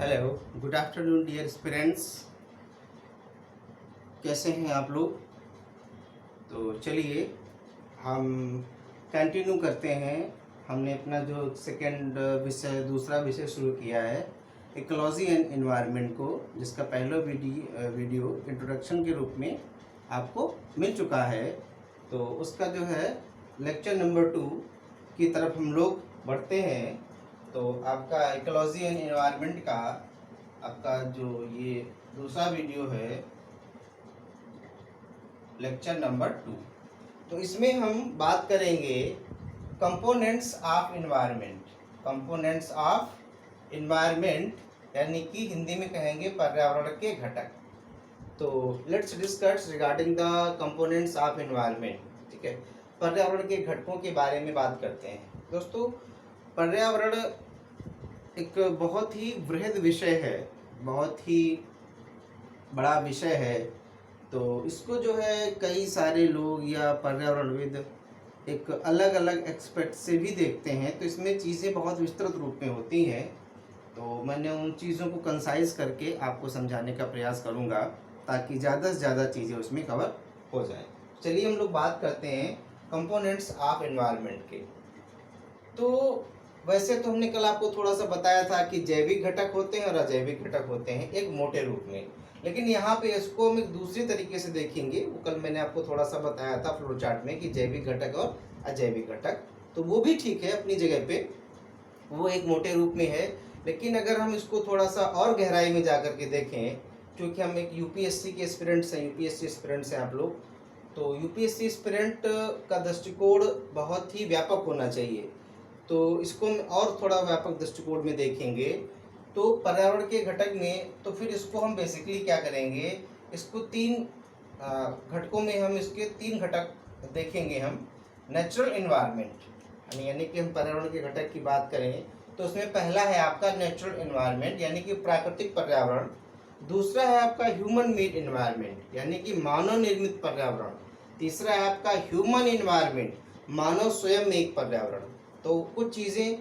Hello, good afternoon dear students. कैसे हैं आप लोग? तो चलिए हम कंटिन्यू करते हैं। हमने अपना जो सेकंड विषय दूसरा विषय शुरू किया है इकोलॉजी एंड एनवायरनमेंट को, जिसका पहला वीडियो इंट्रोडक्शन के रूप में आपको मिल चुका है। तो उसका जो है लेक्चर नंबर 2 की तरफ हम लोग बढ़ते हैं। तो आपका इकोलॉजी एंड एनवायरनमेंट का आपका जो ये दूसरा वीडियो है लेक्चर नंबर 2। तो इसमें हम बात करेंगे components of environment. Components of environment यानी कि हिंदी में कहेंगे पर्यावरण के घटक। तो let's discuss regarding the components of environment. ठीक है, पर्यावरण के घटकों के बारे में बात करते हैं। दोस्तों, पर्यावरण एक बहुत ही बृहद विषय है, बहुत ही बड़ा विषय है। तो इसको जो है कई सारे लोग या पर्यावरणविद एक अलग अलग एक्सपेक्ट से भी देखते हैं। तो इसमें चीज़ें बहुत विस्तृत रूप में होती हैं। तो मैंने उन चीज़ों को कंसाइज करके आपको समझाने का प्रयास करूंगा ताकि ज़्यादा से ज़्यादा चीज़ें उसमें कवर हो जाए। चलिए हम लोग बात करते हैं कंपोनेंट्स ऑफ एनवायरनमेंट के। तो वैसे तो हमने कल आपको थोड़ा सा बताया था कि जैविक घटक होते हैं और अजैविक घटक होते हैं एक मोटे रूप में, लेकिन यहाँ पे इसको हम एक दूसरी तरीके से देखेंगे। वो कल मैंने आपको थोड़ा सा बताया था फ्लो चार्ट में कि जैविक घटक और अजैविक घटक, तो वो भी ठीक है अपनी जगह पे, वो एक मोटे रूप में है। लेकिन अगर हम इसको थोड़ा सा और गहराई में जा कर के देखें, क्योंकि हम एक यूपीएससी के एस्पिरेंट्स हैं, यूपीएससी एस्पिरेंट्स हैं आप लोग, तो यूपीएससी एस्पिरेंट का दृष्टिकोण बहुत ही व्यापक होना चाहिए। तो इसको हम और थोड़ा व्यापक दृष्टिकोण में देखेंगे। तो पर्यावरण के घटक में तो फिर इसको हम बेसिकली क्या करेंगे, इसको तीन घटकों में हम इसके तीन घटक देखेंगे। हम नेचुरल एनवायरनमेंट यानी कि हम पर्यावरण के घटक की बात करें तो उसमें पहला है आपका नेचुरल एनवायरनमेंट यानी कि प्राकृतिक पर्यावरण। दूसरा है आपका ह्यूमन मेड एनवायरनमेंट यानी कि मानव निर्मित पर्यावरण। तीसरा है आपका ह्यूमन एनवायरनमेंट, मानव स्वयं में एक पर्यावरण। तो कुछ चीज़ें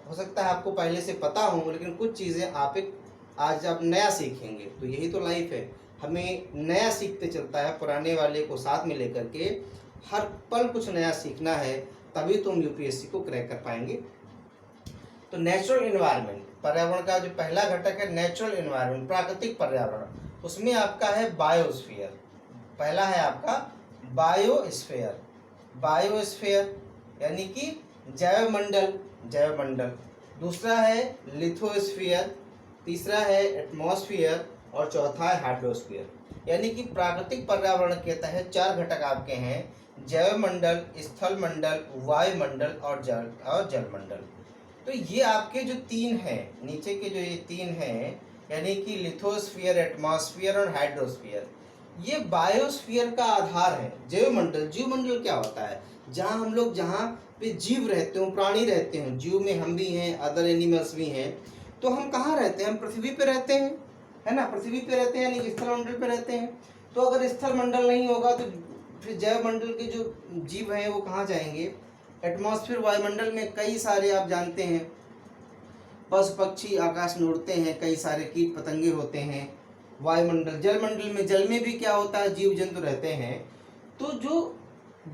हो सकता है आपको पहले से पता हो, लेकिन कुछ चीज़ें आज आप नया सीखेंगे। तो यही तो लाइफ है, हमें नया सीखते चलता है, पुराने वाले को साथ में लेकर के हर पल कुछ नया सीखना है, तभी तो हम यूपीएससी को क्रैक कर पाएंगे। तो नेचुरल एनवायरनमेंट, पर्यावरण का जो पहला घटक है नेचुरल एनवायरनमेंट, प्राकृतिक पर्यावरण, उसमें आपका है बायोस्फीयर। पहला है आपका बायोस्फीयर, बायोस्फीयर यानी कि जैवमंडल, जैवमंडल। दूसरा है लिथोस्फीयर, तीसरा है एटमॉस्फेयर और चौथा है हाइड्रोस्फीयर। यानी कि प्राकृतिक पर्यावरण के तहत चार घटक आपके हैं, जैवमंडल, स्थल मंडल, वायुमंडल और जलमंडल। तो ये आपके जो तीन हैं, नीचे के जो ये तीन हैं यानी कि लिथोस्फीयर, एटमॉस्फेयर और हाइड्रोस्फीयर, ये बायोस्फीयर का आधार है। जैवमंडल, जीवमंडल क्या होता है, जहाँ हम लोग जहाँ पे जीव रहते हो, प्राणी रहते हैं, जीव में हम भी हैं, अदर एनिमल्स भी हैं। तो हम कहाँ रहते हैं, हम पृथ्वी पे रहते हैं, है ना, पृथ्वी पे रहते हैं यानी स्थल मंडल पे रहते हैं। तो अगर स्थल मंडल नहीं होगा तो फिर जैव मंडल के जो जीव हैं वो कहाँ जाएंगे। एटमॉस्फेयर, वायुमंडल में कई सारे आप जानते हैं पशु पक्षी आकाश में उड़ते हैं, कई सारे कीट पतंगे होते हैं। वायुमंडल, जलमंडल में, जल में भी क्या होता है, जीव जंतु रहते हैं। तो जो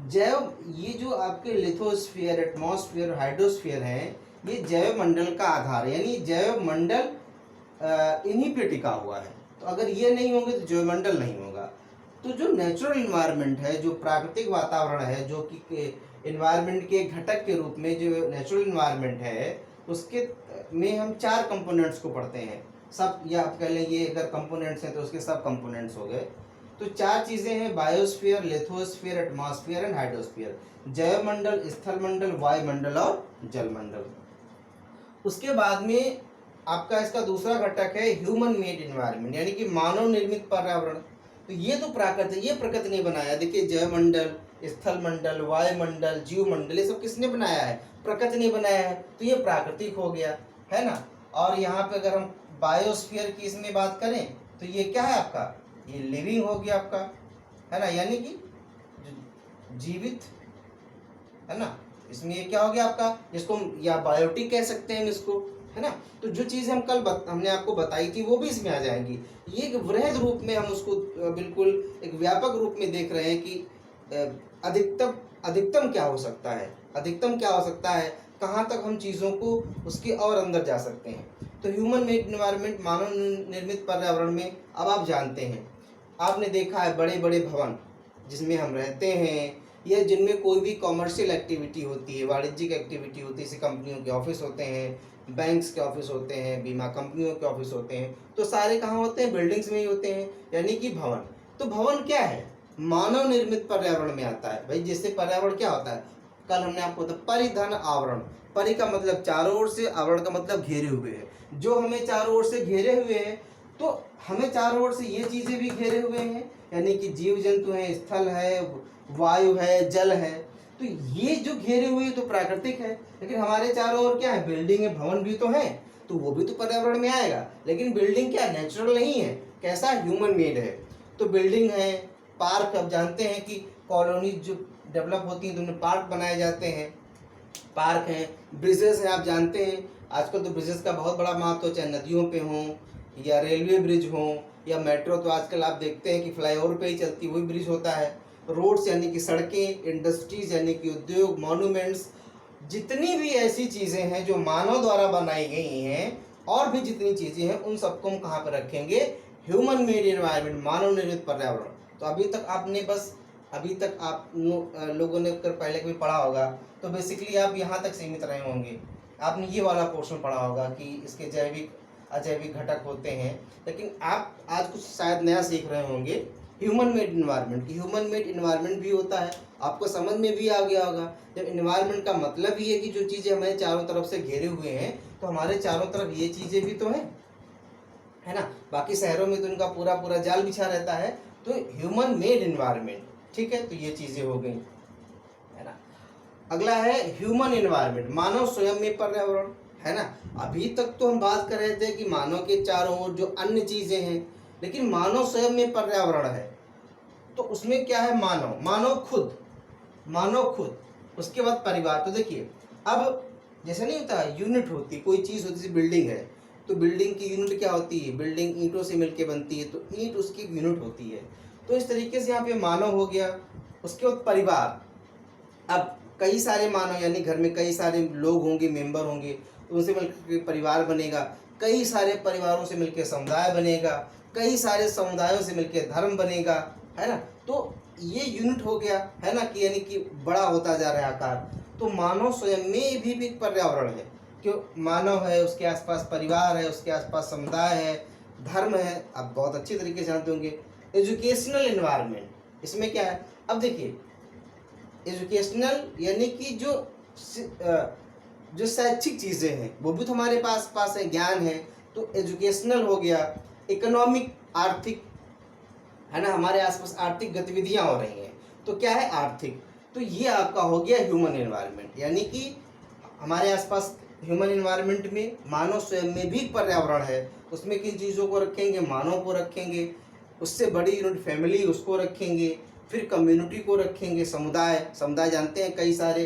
जैव, ये जो आपके लिथोस्फीयर, एटमॉस्फेयर, हाइड्रोस्फीयर है, ये जैव मंडल का आधार है, यानी जैव मंडल इन्हीं पे टिका हुआ है। तो अगर ये नहीं होंगे तो जैव मंडल नहीं होगा। तो जो नेचुरल इन्वायरमेंट है, जो प्राकृतिक वातावरण है, जो कि इन्वायरमेंट के घटक के रूप में जो नेचुरल इन्वायरमेंट है, उसके में हम चार कंपोनेंट्स को पढ़ते हैं सब, या आप कह लें ये अगर कंपोनेंट्स हैं तो उसके सब कंपोनेंट्स हो गए। तो चार चीज़ें हैं, biosphere, lithosphere, atmosphere and hydrosphere, जैवमंडल, स्थलमंडल, वायुमंडल और जलमंडल। उसके बाद में आपका इसका दूसरा घटक है ह्यूमन मेड एनवायरनमेंट यानी कि मानव निर्मित पर्यावरण। तो ये तो प्राकृतिक, ये प्रकृति ने बनाया। देखिए जैवमंडल, स्थल मंडल, वायुमंडल, जीवमंडल, ये सब किसने बनाया है, प्रकृति ने बनाया है। तो ये प्राकृतिक हो गया, है ना। और यहाँ पे अगर हम बायोस्फीयर की इसमें बात करें तो ये क्या है आपका, ये लिविंग हो गया आपका, है ना, यानी कि जीवित, है ना। इसमें ये क्या हो गया आपका, जिसको या बायोटिक कह सकते हैं इसको, है ना। तो जो चीज़ हम कल हमने आपको बताई थी वो भी इसमें आ जाएंगी। ये एक वृहद रूप में हम उसको बिल्कुल एक व्यापक रूप में देख रहे हैं कि अधिकतम अधिकतम क्या हो सकता है, अधिकतम क्या हो सकता है, कहाँ तक हम चीज़ों को उसके और अंदर जा सकते हैं। तो ह्यूमन मेड इन्वायरमेंट, मानव निर्मित पर्यावरण में अब आप जानते हैं, आपने देखा है बड़े बड़े भवन जिसमें हम रहते हैं या जिनमें कोई भी कॉमर्शियल एक्टिविटी होती है, वाणिज्यिक एक्टिविटी होती है, जैसे कंपनियों के ऑफिस होते हैं, बैंक्स के ऑफिस होते हैं, बीमा कंपनियों के ऑफिस होते हैं, तो सारे कहाँ होते हैं, बिल्डिंग्स में ही होते हैं, यानी कि भवन। तो भवन क्या है, मानव निर्मित पर्यावरण में आता है भाई। जिससे पर्यावरण क्या होता है, कल हमने आपको बताया परिधन आवरण, परि का मतलब चारों ओर से, आवरण का मतलब घेरे हुए है। जो हमें चारों ओर से घेरे हुए हैं, तो हमें चारों ओर से ये चीजें भी घेरे हुए हैं, यानी कि जीव जंतु है, स्थल है, वायु है, जल है। तो ये जो घेरे हुए तो प्राकृतिक है, लेकिन हमारे चारों ओर क्या है, बिल्डिंग है, भवन भी तो है, तो वो भी तो पर्यावरण में आएगा। लेकिन बिल्डिंग क्या नेचुरल नहीं है, कैसा, ह्यूमन मेड है। तो बिल्डिंग है, पार्क, अब जानते हैं कि कॉलोनी जो डेवलप होती हैं तो उनमें पार्क बनाए जाते हैं, पार्क हैं, ब्रिजेस हैं, आप जानते हैं आजकल तो ब्रिजेस का बहुत बड़ा महत्व हो, चाहे नदियों पे हों या रेलवे ब्रिज हों या मेट्रो, तो आजकल आप देखते हैं कि फ्लाईओवर पे ही चलती वही ब्रिज होता है। रोड्स यानी कि सड़कें, इंडस्ट्रीज यानी कि उद्योग, मॉन्यूमेंट्स, जितनी भी ऐसी चीज़ें हैं जो मानव द्वारा बनाई गई हैं, और भी जितनी चीज़ें हैं उन सबको हम कहाँ पर रखेंगे, ह्यूमन मेड एनवायरनमेंट, मानव निर्मित पर्यावरण। तो अभी तक आप लोगों ने पहले कभी पढ़ा होगा, तो बेसिकली आप यहाँ तक सीमित रहे होंगे, आपने ये वाला पोर्शन पढ़ा होगा कि इसके जैविक अजैविक घटक होते हैं। लेकिन आप आज कुछ शायद नया सीख रहे होंगे ह्यूमन मेड इन्वायरमेंट, कि ह्यूमन मेड इन्वायरमेंट भी होता है, आपको समझ में भी आ गया होगा। जब इन्वायरमेंट का मतलब ही है कि जो चीज़ें हमारे चारों तरफ से घेरे हुए हैं, तो हमारे चारों तरफ ये चीज़ें भी तो हैं, है ना। बाकी शहरों में तो इनका पूरा पूरा जाल बिछा रहता है। तो ह्यूमन मेड इन्वायरमेंट, ठीक है, तो ये चीज़ें हो गई, है ना। अगला है ह्यूमन इन्वायरमेंट, मानव स्वयं में पर्यावरण, है ना। अभी तक तो हम बात कर रहे थे कि मानव के चारों ओर जो अन्य चीजें हैं, लेकिन मानव स्वयं में पर्यावरण है। तो उसमें क्या है, मानव खुद, उसके बाद परिवार। तो देखिए, अब जैसे नहीं होता, यूनिट होती, कोई चीज़ होती, जैसे बिल्डिंग है, तो बिल्डिंग की यूनिट क्या होती है, बिल्डिंग ईंटों से मिलकर बनती है, तो ईंट उसकी यूनिट होती है। तो इस तरीके से यहाँ पे मानव हो गया। उसके बाद परिवार, अब कई सारे मानव यानी घर में कई सारे लोग होंगे, मेंबर होंगे, तो उनसे मिलकर परिवार बनेगा, कई सारे परिवारों से मिलकर समुदाय बनेगा, कई सारे समुदायों से मिलकर धर्म बनेगा, है ना। तो ये यूनिट हो गया, है ना, कि यानी कि बड़ा होता जा रहा है आकार। तो मानव स्वयं में भी एक पर्यावरण है, क्यों, मानव है, उसके आसपास परिवार है, उसके आसपास समुदाय है, धर्म है, आप बहुत अच्छी तरीके से जानते होंगे। एजुकेशनल इन्वायरमेंट, इसमें क्या है, अब देखिए एजुकेशनल यानी कि जो शैक्षिक चीज़ें हैं वो भी तो हमारे पास है, ज्ञान है। तो एजुकेशनल हो गया, इकोनॉमिक, आर्थिक, है ना, हमारे आसपास आर्थिक गतिविधियां हो रही हैं, तो क्या है, आर्थिक। तो ये आपका हो गया ह्यूमन एनवायरनमेंट, यानी कि हमारे आसपास ह्यूमन एनवायरनमेंट में मानव स्वयं में भी पर्यावरण है। उसमें किन चीज़ों को रखेंगे, मानव को रखेंगे, उससे बड़ी यूनिट फैमिली उसको रखेंगे, फिर कम्युनिटी को रखेंगे, समुदाय जानते हैं, कई सारे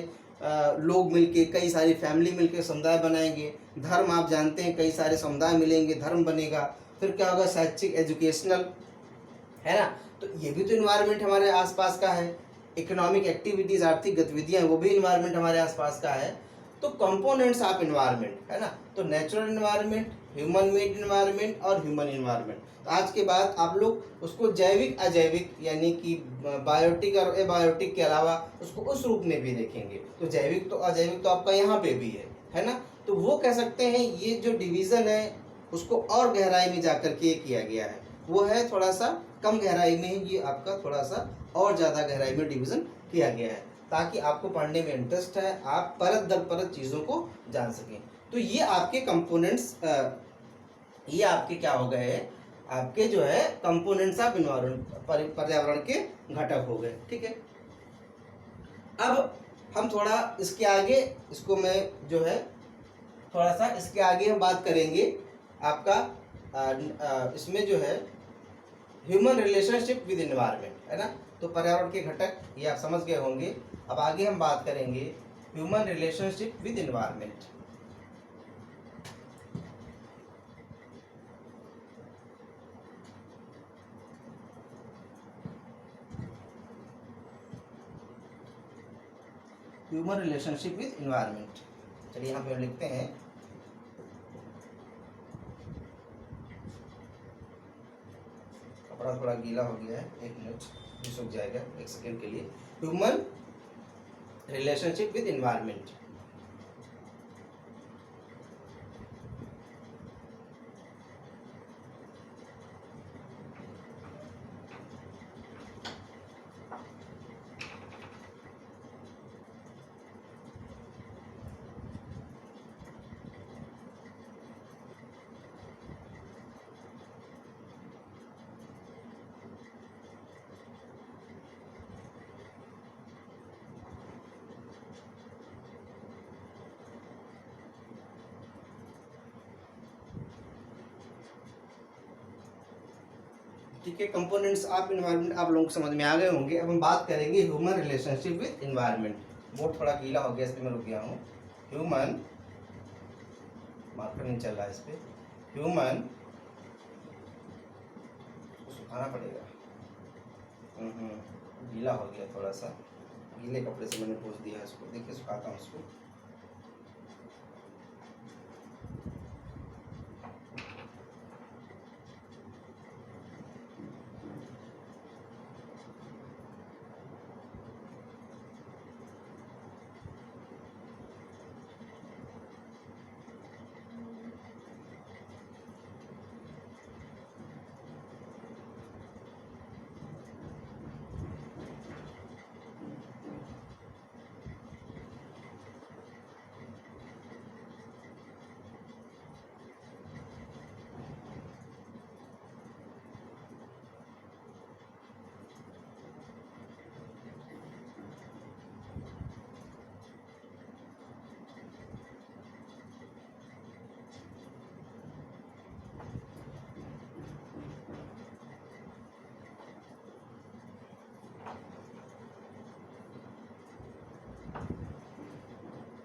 लोग मिलके, कई सारी फैमिली मिलके समुदाय बनाएंगे। धर्म आप जानते हैं, कई सारे समुदाय मिलेंगे, धर्म बनेगा। फिर क्या होगा, शैक्षिक, एजुकेशनल, है ना। तो ये भी तो इन्वायरमेंट हमारे आसपास का है। इकोनॉमिक एक्टिविटीज़, आर्थिक गतिविधियाँ, वो भी इन्वायरमेंट हमारे आसपास का है। तो कंपोनेंट्स ऑफ इन्वायरमेंट, है ना, तो natural environment, human made environment और ह्यूमन इन्वायरमेंट। तो आज के बाद आप लोग उसको जैविक अजैविक यानी कि बायोटिक और एबायोटिक के अलावा उसको उस रूप में भी देखेंगे। तो जैविक तो अजैविक तो आपका यहाँ पे भी है ना। तो वो कह सकते हैं ये जो डिवीज़न है उसको और गहराई में जाकर के किया गया है, वो है थोड़ा सा कम गहराई में, ये आपका थोड़ा सा और ज़्यादा गहराई में डिवीज़न किया गया है, ताकि आपको पढ़ने में इंटरेस्ट है, आप परत दर परत चीज़ों को जान सकें। तो ये आपके कंपोनेंट्स, ये आपके क्या हो गए, आपके जो है कंपोनेंट्स ऑफ इन्वायरमेंट, पर्यावरण के घटक हो गए, ठीक है। अब हम थोड़ा इसके आगे, इसको मैं जो है थोड़ा सा इसके आगे हम बात करेंगे आपका इसमें जो है ह्यूमन रिलेशनशिप विद इन्वायरमेंट, है ना। तो पर्यावरण के घटक ये आप समझ गए होंगे। अब आगे हम बात करेंगे human relationship with environment. Human relationship with environment. चलिए यहाँ पे लिखते हैं, कपड़ा थोड़ा गीला हो गया है, 1 मिनट भी सूख जाएगा, 1 सेकेंड के लिए। Human relationship with environment. ठीक है, कंपोनेंट्स ऑफ इन्वायरमेंट आप लोगों को समझ में आ गए होंगे। अब हम बात करेंगे human relationship with environment. Board थोड़ा गीला हो गया, इसलिए मैं रुक गया हूँ। ह्यूमन, मार्कर नहीं चल रहा है इस पर, ह्यूमन, सुखाना पड़ेगा, गीला हो गया थोड़ा सा, गीले कपड़े से मैंने पोंछ दिया इसको। देखिए सुखाता हूँ इसको।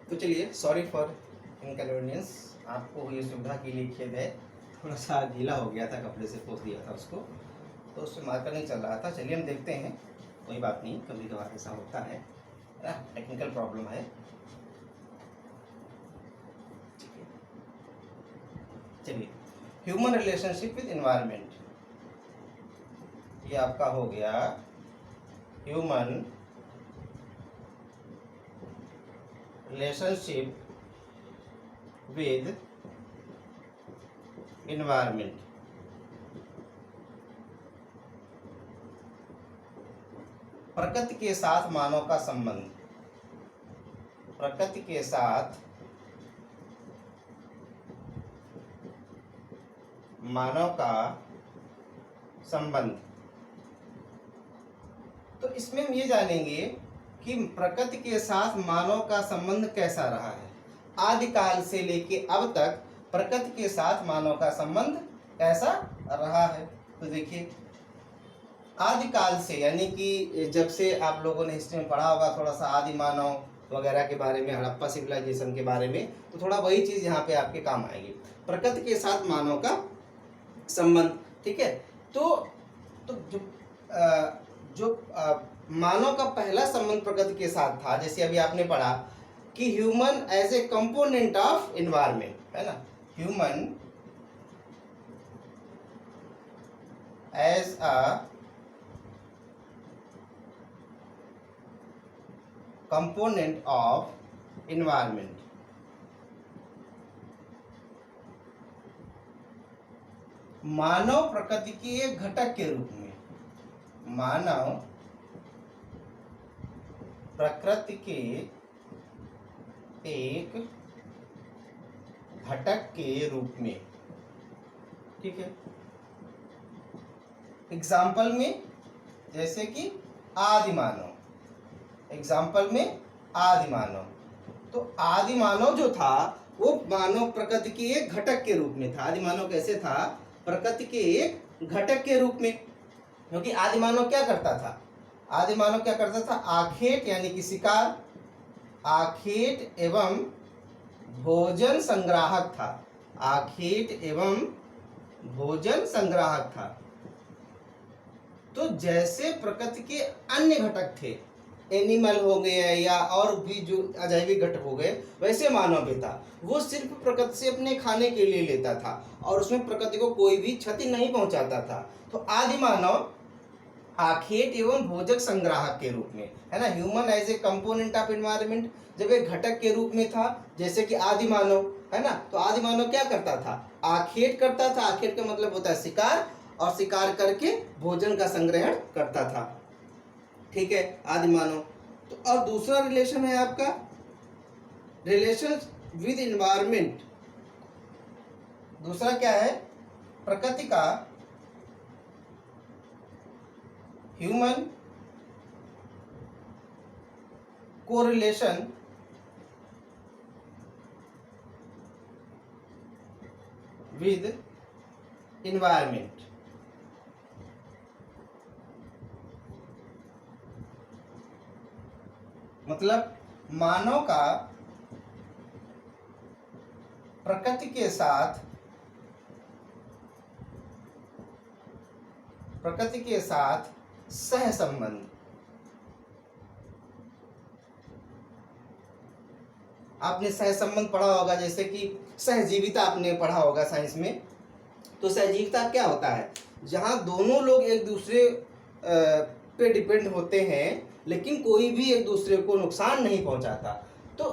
तो चलिए, सॉरी फॉर इनकन्वीनियंस, आपको ये सुविधा के लिए खेद है। थोड़ा सा गीला हो गया था, कपड़े से पोंछ दिया था उसको, तो उससे मार्कर नहीं चल रहा था। चलिए हम देखते हैं, कोई बात नहीं, कभी कभार ऐसा होता है ना, टेक्निकल प्रॉब्लम है। ठीक है, चलिए, ह्यूमन रिलेशनशिप विद इन्वायरमेंट, ये आपका हो गया ह्यूमन रिलेशनशिप विद इन्वायरमेंट। प्रकृति के साथ मानव का संबंध, प्रकृति के साथ मानव का संबंध। तो इसमें हम ये जानेंगे कि प्रकृति के साथ मानव का संबंध कैसा रहा है। आदिकाल से लेके अब तक प्रकृति के साथ मानव का संबंध कैसा रहा है। तो देखिए, आदिकाल से यानी कि जब से आप लोगों ने हिस्ट्री में पढ़ा होगा थोड़ा सा आदि मानव वगैरह के बारे में, हड़प्पा सिविलाइजेशन के बारे में, तो थोड़ा वही चीज़ यहाँ पे आपके काम आएगी, प्रकृति के साथ मानव का संबंध। ठीक है, तो जो मानव का पहला संबंध प्रकृति के साथ था, जैसे अभी आपने पढ़ा कि human as a component of environment, है ना, human as a component of environment. मानव प्रकृति के एक घटक के रूप में, मानव प्रकृति के एक घटक के रूप में। ठीक है, एग्जाम्पल में जैसे कि आदि मानव, एग्जाम्पल में आदि मानव, तो आदि मानव जो था वो मानव प्रकृति के एक घटक के रूप में था। आदि मानव कैसे था? प्रकृति के एक घटक के रूप में, क्योंकि आदि मानव क्या करता था? आदि मानव क्या करता था? आखेट यानी कि शिकार, आखेट एवं भोजन संग्राहक था। आखेट एवं भोजन संग्राहक था। तो जैसे प्रकृति के अन्य घटक थे, एनिमल हो गए या और भी जो अजैविक घटक हो गए, वैसे मानव भी था। वो सिर्फ प्रकृति से अपने खाने के लिए लेता था और उसमें प्रकृति को कोई भी क्षति नहीं पहुंचाता था। तो आदि मानव आखेट एवं भोजक संग्राहक के रूप में, है ना, human as a component of environment, जब एक घटक के रूप में था, जैसे कि आदि मानव, है ना, तो आदि मानव क्या करता था, आखेट करता था। आखेट का मतलब होता है शिकार, और शिकार करके भोजन का संग्रहण करता था। ठीक है, आदि मानव। तो और दूसरा रिलेशन है आपका रिलेशन विद एनवायरनमेंट। दूसरा क्या है, प्रकृति का ह्यूमन कोरिलेशन विद एनवायरनमेंट। मतलब मानव का प्रकृति के साथ सह संबंध। आपने सह संबंध पढ़ा होगा, जैसे कि सहजीविता आपने पढ़ा होगा साइंस में। तो सहजीविता क्या होता है, जहां दोनों लोग एक दूसरे पे डिपेंड होते हैं, लेकिन कोई भी एक दूसरे को नुकसान नहीं पहुंचाता। तो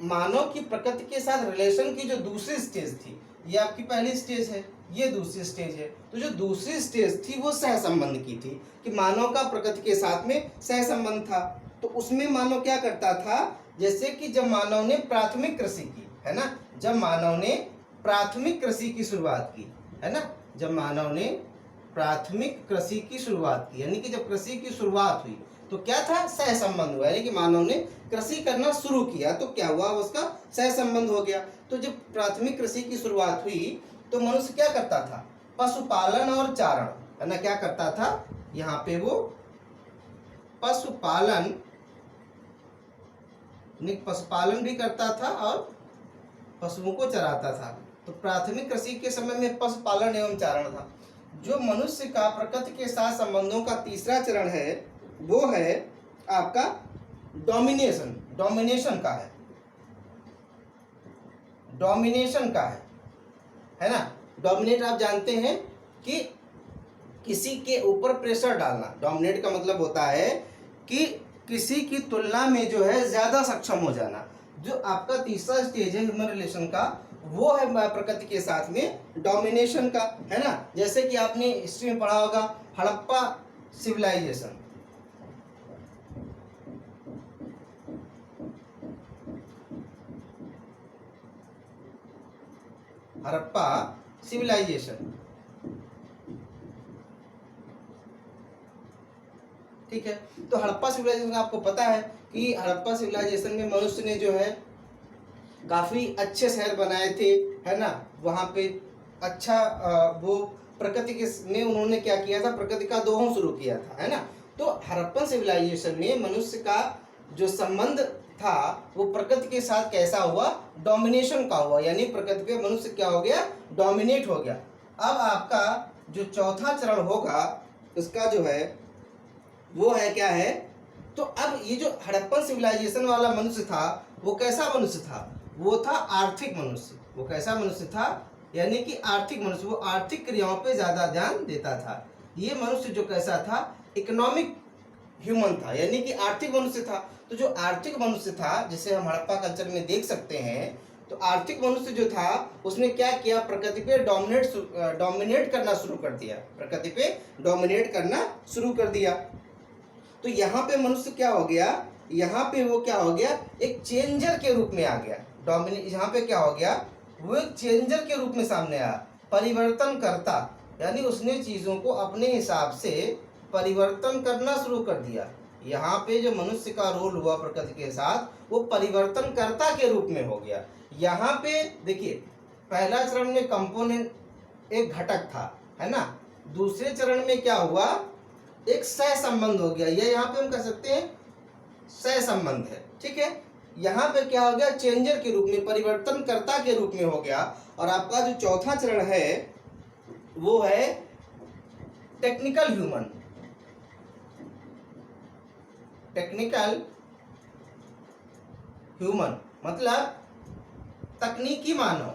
मानव की प्रकृति के साथ रिलेशन की जो दूसरी स्टेज थी, ये आपकी पहली स्टेज है, ये दूसरी स्टेज है। तो जो दूसरी स्टेज थी वो सह संबंध की थी, कि मानव का प्रकृति के साथ में सह संबंध था। तो उसमें मानव क्या करता था, जैसे कि जब मानव ने प्राथमिक कृषि की, है ना, जब मानव ने प्राथमिक कृषि की शुरुआत की, है ना, जब मानव ने प्राथमिक कृषि की शुरुआत की, यानी कि जब कृषि की शुरुआत हुई तो क्या था, सह संबंध हुआ, यानी कि मानव ने कृषि करना शुरू किया तो क्या हुआ, उसका सह संबंध हो गया। तो जब प्राथमिक कृषि की शुरुआत हुई तो मनुष्य क्या करता था, पशुपालन और चारण, है ना, क्या करता था, यहाँ पे वो पशुपालन भी करता था और पशुओं को चराता था। तो प्राथमिक कृषि के समय में पशुपालन एवं चारण था। जो मनुष्य का प्रकृति के साथ संबंधों का तीसरा चरण है वो है आपका डोमिनेशन का है ना। डोमिनेट आप जानते हैं कि किसी के ऊपर प्रेशर डालना। डोमिनेट का मतलब होता है कि किसी की तुलना में जो है ज्यादा सक्षम हो जाना। जो आपका तीसरा स्टेज है ह्यूमन रिलेशन का, वो है प्रकृति के साथ में डोमिनेशन का, है ना। जैसे कि आपने हिस्ट्री में पढ़ा होगा हड़प्पा सिविलाइजेशन। हड़प्पा सिविलाइजेशन, ठीक है। तो हड़प्पा सिविलाइजेशन आपको पता है कि हड़प्पा सिविलाइजेशन में मनुष्य ने जो है काफी अच्छे शहर बनाए थे, है ना। वहां पे अच्छा वो प्रकृति के में उन्होंने क्या किया था, प्रकृति का दोहन शुरू किया था, है ना। तो हड़प्पन सिविलाइजेशन में मनुष्य का जो संबंध था वो प्रकृति के साथ कैसा हुआ, डोमिनेशन का हुआ, यानी प्रकृति पे मनुष्य क्या हो गया, डोमिनेट हो गया। अब आपका जो चौथा चरण होगा उसका जो है वो है क्या है, तो अब ये जो हड़प्पन सिविलाइजेशन वाला मनुष्य था वो कैसा मनुष्य था, वो था आर्थिक मनुष्य। वो कैसा मनुष्य था, यानी कि आर्थिक मनुष्य, वो आर्थिक क्रियाओं पे ज्यादा ध्यान देता था। ये मनुष्य जो कैसा था, इकोनॉमिक ह्यूमन था, यानी कि आर्थिक मनुष्य था। तो जो आर्थिक मनुष्य था जिसे हम हड़प्पा कल्चर में देख सकते हैं, तो आर्थिक मनुष्य जो था उसने क्या किया, प्रकृति पे डोमिनेट करना शुरू कर दिया, प्रकृति पे डोमिनेट करना शुरू कर दिया। तो यहाँ पे मनुष्य क्या हो गया, यहाँ पे वो क्या हो गया, एक चेंजर के रूप में आ गया। यहाँ पे क्या हो गया, वो एक चेंजर के रूप में सामने आया, परिवर्तन करता, यानी उसने चीजों को अपने हिसाब से परिवर्तन करना शुरू कर दिया। यहाँ पे जो मनुष्य का रोल हुआ प्रकृति के साथ, वो परिवर्तन कर्ता के रूप में हो गया। यहाँ पे देखिए पहला चरण में कंपोनेंट एक घटक था, है ना। दूसरे चरण में क्या हुआ, एक सह संबंध हो गया। ये यहाँ पे हम कह सकते हैं सह संबंध है, ठीक है। यहाँ पे क्या हो गया, चेंजर के रूप में, परिवर्तनकर्ता के रूप में हो गया। और आपका जो चौथा चरण है वो है टेक्निकल ह्यूमन टेक्निकल ह्यूमन मतलब तकनीकी मानव,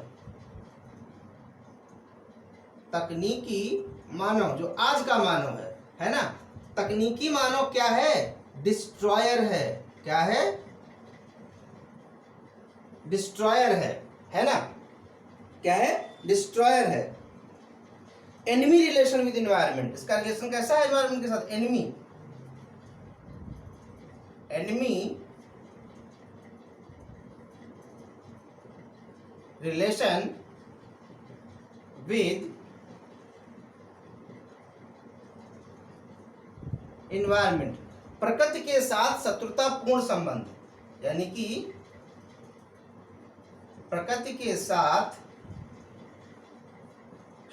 तकनीकी मानव जो आज का मानव है ना। तकनीकी मानव क्या है? डिस्ट्रॉयर है। क्या है? डिस्ट्रॉयर है ना। क्या है? डिस्ट्रॉयर है। एनिमी रिलेशन विद एनवायरनमेंट, इसका रिलेशन कैसा है एनवायरनमेंट के साथ? Enemy, enemy relation with environment, प्रकृति के साथ शत्रुतापूर्ण संबंध, यानी कि प्रकृति के साथ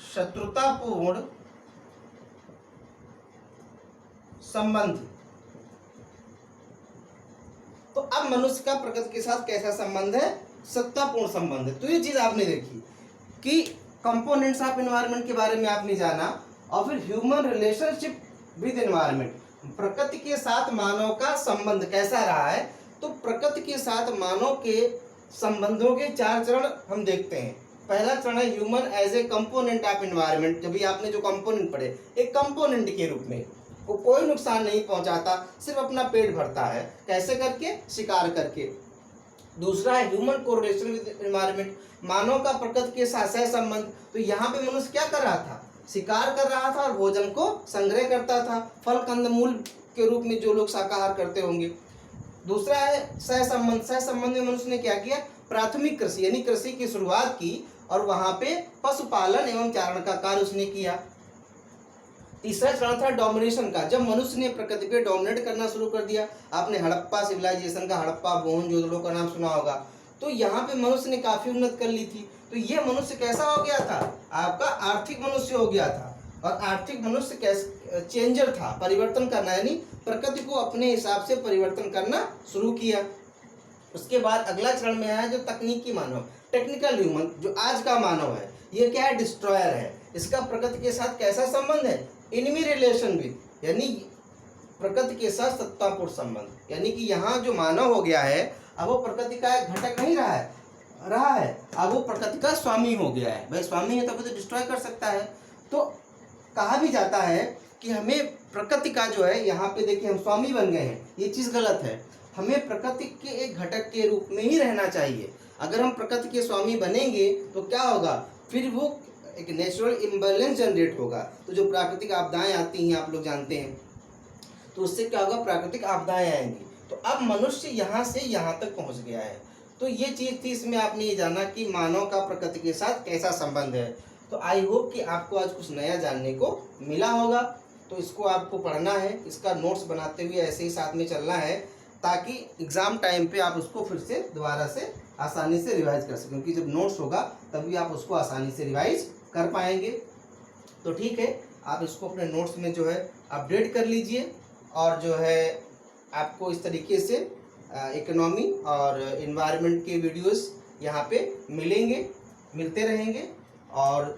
शत्रुतापूर्ण संबंध। तो अब मनुष्य का प्रकृति के साथ कैसा संबंध है? शत्रुतापूर्ण संबंध है। तो ये चीज आपने देखी कि कंपोनेंट्स ऑफ एनवायरनमेंट के बारे में आपने जाना, और फिर ह्यूमन रिलेशनशिप विद एनवायरनमेंट, प्रकृति के साथ मानव का संबंध कैसा रहा है। तो प्रकृति के साथ मानव के संबंधों के 4 चरण हम देखते हैं। पहला चरण है human as a component of environment. जब भी आपने जो कंपोनेंट पढ़े, एक कंपोनेंट के रूप में वो कोई नुकसान नहीं पहुंचाता, सिर्फ अपना पेट भरता है। कैसे करके? शिकार करके। दूसरा है ह्यूमन कोरिलेशन विद एनवायरनमेंट, मानव का प्रकृति के साथ सह संबंध। तो यहाँ पे मनुष्य क्या कर रहा था? शिकार कर रहा था और भोजन को संग्रह करता था, फल कंदमूल के रूप में जो लोग शाकाहार करते होंगे। दूसरा है सह संबंध। सह संबंध में मनुष्य ने क्या किया? प्राथमिक कृषि यानी कृषि की शुरुआत की और वहां पे पशुपालन एवं चारण का कार्य उसने किया। तीसरा चरण था डोमिनेशन का, जब मनुष्य ने प्रकृति पे डोमिनेट करना शुरू कर दिया। आपने हड़प्पा सिविलाइजेशन का, हड़प्पा मोहनजोदड़ो का नाम सुना होगा। तो यहाँ पे मनुष्य ने काफी उन्नत कर ली थी। तो ये मनुष्य कैसा हो गया था? आपका आर्थिक मनुष्य हो गया था। और आर्थिक मनुष्य कैसे? चेंजर था, परिवर्तन करना, यानी प्रकृति को अपने हिसाब से परिवर्तन करना शुरू किया। उसके बाद अगला चरण में आया जो तकनीकी मानव, टेक्निकल ह्यूमन, जो आज का मानव है। ये क्या है? डिस्ट्रॉयर है। इसका प्रकृति के साथ कैसा संबंध है? एनिमी रिलेशन विद, यानी प्रकृति के साथ शत्रुतापूर्ण संबंध। यानी कि यहाँ जो मानव हो गया है, अब वो प्रकृति का एक घटक नहीं रहा है, अब वो प्रकृति का स्वामी हो गया है। भाई स्वामी है तभी तो डिस्ट्रॉय कर सकता है। तो कहा भी जाता है कि हमें प्रकृति का जो है, यहाँ पे देखिए हम स्वामी बन गए हैं, ये चीज गलत है। हमें प्रकृति के एक घटक के रूप में ही रहना चाहिए। अगर हम प्रकृति के स्वामी बनेंगे तो क्या होगा? फिर वो एक नेचुरल इम्बैलेंस जनरेट होगा। तो जो प्राकृतिक आपदाएं आती हैं, आप लोग जानते हैं, तो उससे क्या होगा? प्राकृतिक आपदाएं आएंगी। तो अब मनुष्य यहाँ से यहाँ तक पहुँच गया है। तो ये चीज थी, इसमें आपने ये जाना कि मानव का प्रकृति के साथ कैसा संबंध है। तो आई होप कि आपको आज कुछ नया जानने को मिला होगा। तो इसको आपको पढ़ना है, इसका नोट्स बनाते हुए ऐसे ही साथ में चलना है, ताकि एग्जाम टाइम पे आप उसको फिर से दोबारा से आसानी से रिवाइज कर सकें। क्योंकि जब नोट्स होगा तभी आप उसको आसानी से रिवाइज कर पाएंगे। तो ठीक है, आप इसको अपने नोट्स में जो है अपडेट कर लीजिए, और जो है आपको इस तरीके से इकोनॉमी और एनवायरनमेंट के वीडियोस यहाँ पे मिलते रहेंगे। और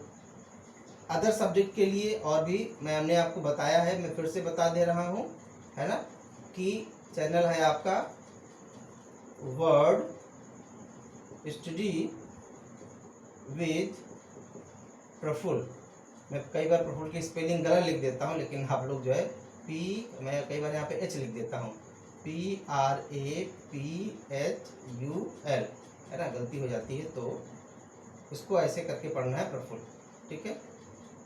अदर सब्जेक्ट के लिए और भी मैंने आपको बताया है, मैं फिर से बता दे रहा हूँ, है ना, कि चैनल है आपका वर्ड स्टडी विद प्रफुल्ल। मैं कई बार प्रफुल्ल की स्पेलिंग गलत लिख देता हूँ, लेकिन आप लोग जो है मैं कई बार यहाँ पे एच लिख देता हूँ, PRAPHUL, है ना, गलती हो जाती है। तो इसको ऐसे करके पढ़ना है, प्रफुल्ल। ठीक है,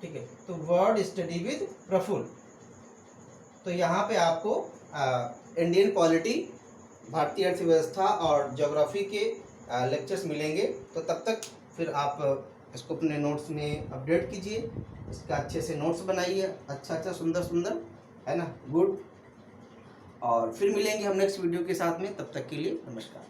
ठीक है। तो वर्ड स्टडी विद प्रफुल्ल। तो यहाँ पे आपको इंडियन पॉलिटी, भारतीय अर्थव्यवस्था और ज्योग्राफी के लेक्चर्स मिलेंगे। तो तब तक फिर आप इसको अपने नोट्स में अपडेट कीजिए, इसका अच्छे से नोट्स बनाइए, अच्छा सुंदर, है ना, गुड। और फिर मिलेंगे हम नेक्स्ट वीडियो के साथ में, तब तक के लिए नमस्कार।